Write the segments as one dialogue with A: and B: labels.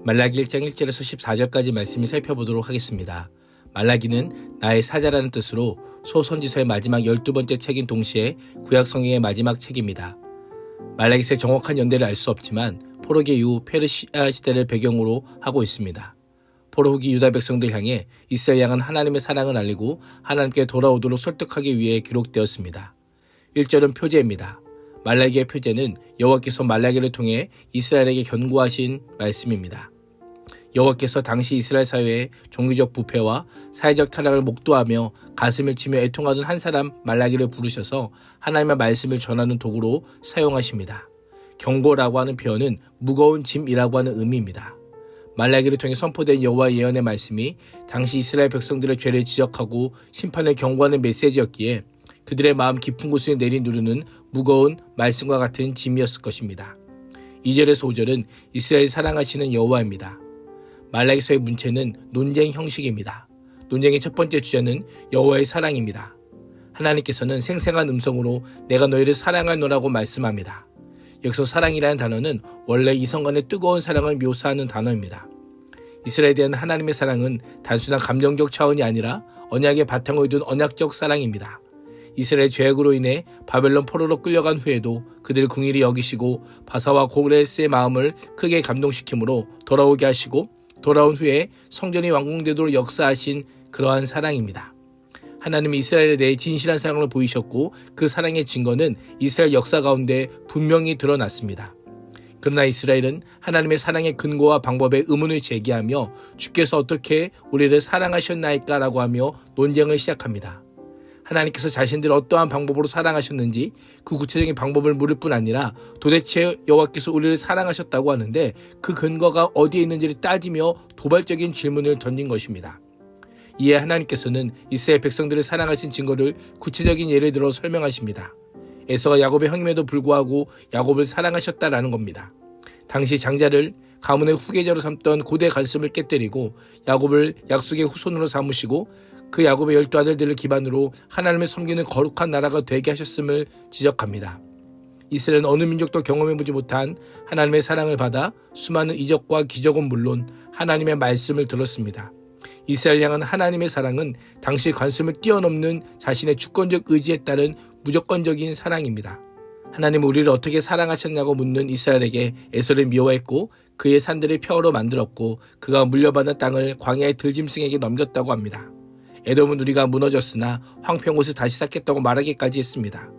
A: 말라기 1장 1절에서 14절까지 말씀을 살펴보도록 하겠습니다. 말라기는 나의 사자라는 뜻으로 소선지서의 마지막 12번째 책인 동시에 구약 성경의 마지막 책입니다. 말라기서의 정확한 연대를 알 수 없지만 포로기 이후 페르시아 시대를 배경으로 하고 있습니다. 포로 후기 유다 백성들 향해 이스라엘 향한 하나님의 사랑을 알리고 하나님께 돌아오도록 설득하기 위해 기록되었습니다. 1절은 표제입니다. 말라기의 표제는 여호와께서 말라기를 통해 이스라엘에게 견고하신 말씀입니다. 여호와께서 당시 이스라엘 사회의 종교적 부패와 사회적 타락을 목도하며 가슴을 치며 애통하던 한 사람 말라기를 부르셔서 하나님의 말씀을 전하는 도구로 사용하십니다. 경고라고 하는 표현은 무거운 짐이라고 하는 의미입니다. 말라기를 통해 선포된 여호와의 예언의 말씀이 당시 이스라엘 백성들의 죄를 지적하고 심판을 경고하는 메시지였기에 그들의 마음 깊은 곳에 내리누르는 무거운 말씀과 같은 짐이었을 것입니다. 2절에서 5절은 이스라엘을 사랑하시는 여호와입니다. 말라기서의 문체는 논쟁 형식입니다. 논쟁의 첫 번째 주제는 여호와의 사랑입니다. 하나님께서는 생생한 음성으로 내가 너희를 사랑하노라고 말씀합니다. 여기서 사랑이라는 단어는 원래 이성 간의 뜨거운 사랑을 묘사하는 단어입니다. 이스라엘에 대한 하나님의 사랑은 단순한 감정적 차원이 아니라 언약의 바탕을 둔 언약적 사랑입니다. 이스라엘 죄악으로 인해 바벨론 포로로 끌려간 후에도 그들을 긍휼히 여기시고 바사와 고레스의 마음을 크게 감동시키므로 돌아오게 하시고 돌아온 후에 성전이 완공되도록 역사하신 그러한 사랑입니다. 하나님이 이스라엘에 대해 진실한 사랑을 보이셨고 그 사랑의 증거는 이스라엘 역사 가운데 분명히 드러났습니다. 그러나 이스라엘은 하나님의 사랑의 근거와 방법에 의문을 제기하며 주께서 어떻게 우리를 사랑하셨나이까 라고 하며 논쟁을 시작합니다. 하나님께서 자신들을 어떠한 방법으로 사랑하셨는지 그 구체적인 방법을 물을 뿐 아니라 도대체 여호와께서 우리를 사랑하셨다고 하는데 그 근거가 어디에 있는지를 따지며 도발적인 질문을 던진 것입니다. 이에 하나님께서는 이스라엘 백성들을 사랑하신 증거를 구체적인 예를 들어 설명하십니다. 에서가 야곱의 형임에도 불구하고 야곱을 사랑하셨다라는 겁니다. 당시 장자를 가문의 후계자로 삼던 고대 관습을 깨뜨리고 야곱을 약속의 후손으로 삼으시고 그 야곱의 12아들들을 기반으로 하나님을 섬기는 거룩한 나라가 되게 하셨음을 지적합니다. 이스라엘은 어느 민족도 경험해보지 못한 하나님의 사랑을 받아 수많은 이적과 기적은 물론 하나님의 말씀을 들었습니다. 이스라엘 향한 하나님의 사랑은 당시 관습을 뛰어넘는 자신의 주권적 의지에 따른 무조건적인 사랑입니다. 하나님은 우리를 어떻게 사랑하셨냐고 묻는 이스라엘에게 에서를 미워했고 그의 산들을 표어로 만들었고 그가 물려받은 땅을 광야의 들짐승에게 넘겼다고 합니다. 에돔은 우리가 무너졌으나 황폐한 곳을 다시 쌓겠다고 말하기까지 했습니다.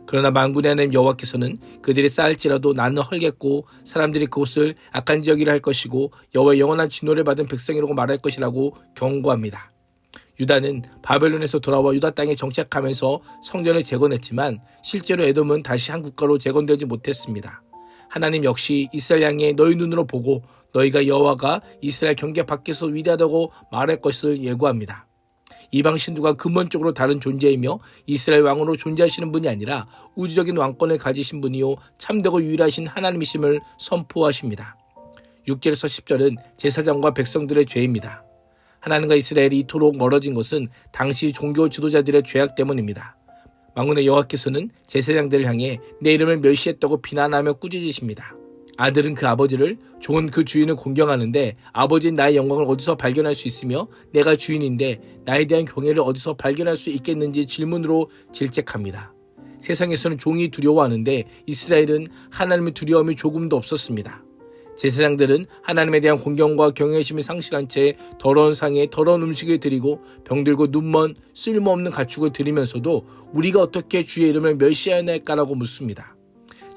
A: 그러나 만군의 하나님 여호와께서는 그들이 쌓을지라도 나는 헐겠고 사람들이 그곳을 악한 지역이라 할 것이고 여호와의 영원한 진노를 받은 백성이라고 말할 것이라고 경고합니다. 유다는 바벨론에서 돌아와 유다 땅에 정착하면서 성전을 재건했지만 실제로 에돔은 다시 한 국가로 재건되지 못했습니다. 하나님 역시 이스라엘 향해 너희 눈으로 보고 너희가 여호와가 이스라엘 경계 밖에서 위대하다고 말할 것을 예고합니다. 이방 신도가 근본적으로 다른 존재이며 이스라엘 왕으로 존재하시는 분이 아니라 우주적인 왕권을 가지신 분이요 참되고 유일하신 하나님이심을 선포하십니다. 6절에서 10절은 제사장과 백성들의 죄입니다. 하나님과 이스라엘이 이토록 멀어진 것은 당시 종교 지도자들의 죄악 때문입니다. 만군의 여호와께서는 제사장들을 향해 내 이름을 멸시했다고 비난하며 꾸짖으십니다. 아들은 그 아버지를, 종은 그 주인을 공경하는데 아버지는 나의 영광을 어디서 발견할 수 있으며 내가 주인인데 나에 대한 경외를 어디서 발견할 수 있겠는지 질문으로 질책합니다. 세상에서는 종이 두려워하는데 이스라엘은 하나님의 두려움이 조금도 없었습니다. 제사장들은 하나님에 대한 공경과 경외심을 상실한 채 더러운 상에 더러운 음식을 드리고 병들고 눈먼 쓸모없는 가축을 드리면서도 우리가 어떻게 주의 이름을 멸시해야 할까라고 묻습니다.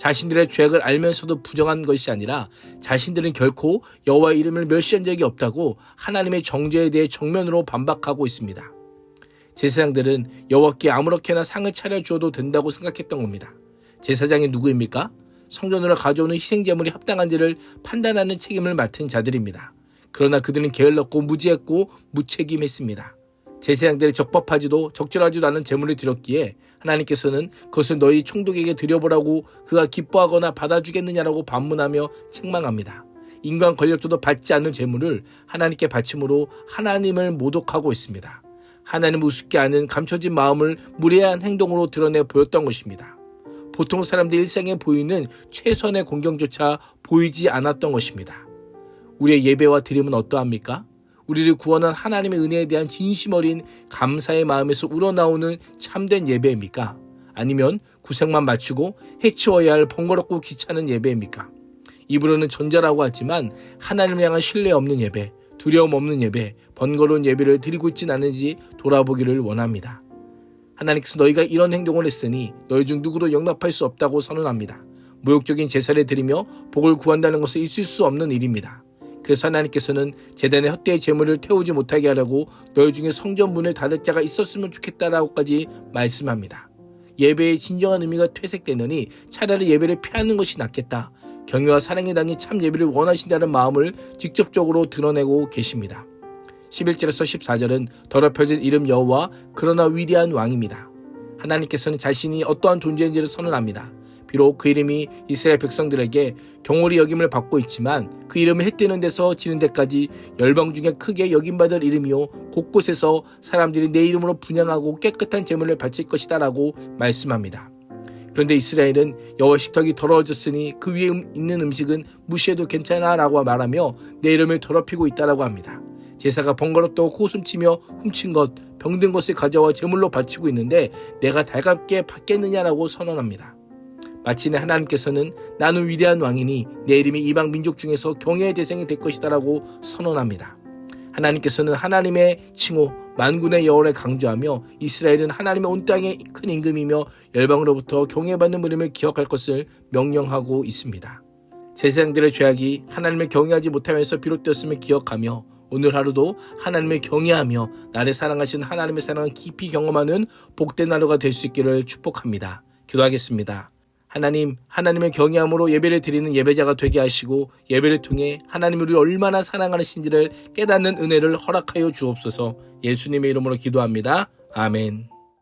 A: 자신들의 죄악을 알면서도 부정한 것이 아니라 자신들은 결코 여호와의 이름을 멸시한 적이 없다고 하나님의 정죄에 대해 정면으로 반박하고 있습니다. 제사장들은 여호와께 아무렇게나 상을 차려주어도 된다고 생각했던 겁니다. 제사장이 누구입니까? 성전으로 가져오는 희생제물이 합당한지를 판단하는 책임을 맡은 자들입니다. 그러나 그들은 게을렀고 무지했고 무책임했습니다. 제사장들이 적법하지도 적절하지도 않은 제물을 드렸기에 하나님께서는 그것을 너희 총독에게 드려보라고 그가 기뻐하거나 받아주겠느냐라고 반문하며 책망합니다. 인간 권력도도 받지 않는 제물을 하나님께 바침으로 하나님을 모독하고 있습니다. 하나님을 우습게 하는 감춰진 마음을 무례한 행동으로 드러내 보였던 것입니다. 보통 사람들이 일상에 보이는 최선의 공경조차 보이지 않았던 것입니다. 우리의 예배와 드림은 어떠합니까? 우리를 구원한 하나님의 은혜에 대한 진심 어린 감사의 마음에서 우러나오는 참된 예배입니까? 아니면 구색만 맞추고 해치워야 할 번거롭고 귀찮은 예배입니까? 입으로는 전자라고 하지만 하나님을 향한 신뢰 없는 예배, 두려움 없는 예배, 번거로운 예배를 드리고 있진 않은지 돌아보기를 원합니다. 하나님께서 너희가 이런 행동을 했으니 너희 중 누구도 용납할 수 없다고 선언합니다. 모욕적인 제사를 드리며 복을 구한다는 것은 있을 수 없는 일입니다. 그래서 하나님께서는 제단에 헛되이 제물을 태우지 못하게 하라고 너희 중에 성전 문을 닫을 자가 있었으면 좋겠다라고까지 말씀합니다. 예배의 진정한 의미가 퇴색되느니 차라리 예배를 피하는 것이 낫겠다. 경외와 사랑에 당해 참 예배를 원하신다는 마음을 직접적으로 드러내고 계십니다. 11절에서 14절은 더럽혀진 이름 여호와 그러나 위대한 왕입니다. 하나님께서는 자신이 어떠한 존재인지를 선언합니다. 비록 그 이름이 이스라엘 백성들에게 경홀히 여김을 받고 있지만 그 이름을 헷되는 데서 지는 데까지 열방 중에 크게 여김받을 이름이요 곳곳에서 사람들이 내 이름으로 분향하고 깨끗한 제물을 바칠 것이다 라고 말씀합니다. 그런데 이스라엘은 여호와 식탁이 더러워졌으니 그 위에 있는 음식은 무시해도 괜찮아 라고 말하며 내 이름을 더럽히고 있다라고 합니다. 제사가 번거롭다고 코웃음치며 훔친 것, 병든 것을 가져와 제물로 바치고 있는데 내가 달갑게 받겠느냐라고 선언합니다. 마침내 하나님께서는 나는 위대한 왕이니 내 이름이 이방 민족 중에서 경외의 대상이 될 것이다 라고 선언합니다. 하나님께서는 하나님의 칭호 만군의 여호와를 강조하며 이스라엘은 하나님의 온 땅의 큰 임금이며 열방으로부터 경외받는 이름을 기억할 것을 명령하고 있습니다. 제사장들의 죄악이 하나님을 경외하지 못하면서 비롯되었음을 기억하며 오늘 하루도 하나님을 경외하며 나를 사랑하신 하나님의 사랑을 깊이 경험하는 복된 하루가 될 수 있기를 축복합니다. 기도하겠습니다. 하나님, 하나님의 경외함으로 예배를 드리는 예배자가 되게 하시고 예배를 통해 하나님을 우리 얼마나 사랑하시는지를 깨닫는 은혜를 허락하여 주옵소서. 예수님의 이름으로 기도합니다. 아멘.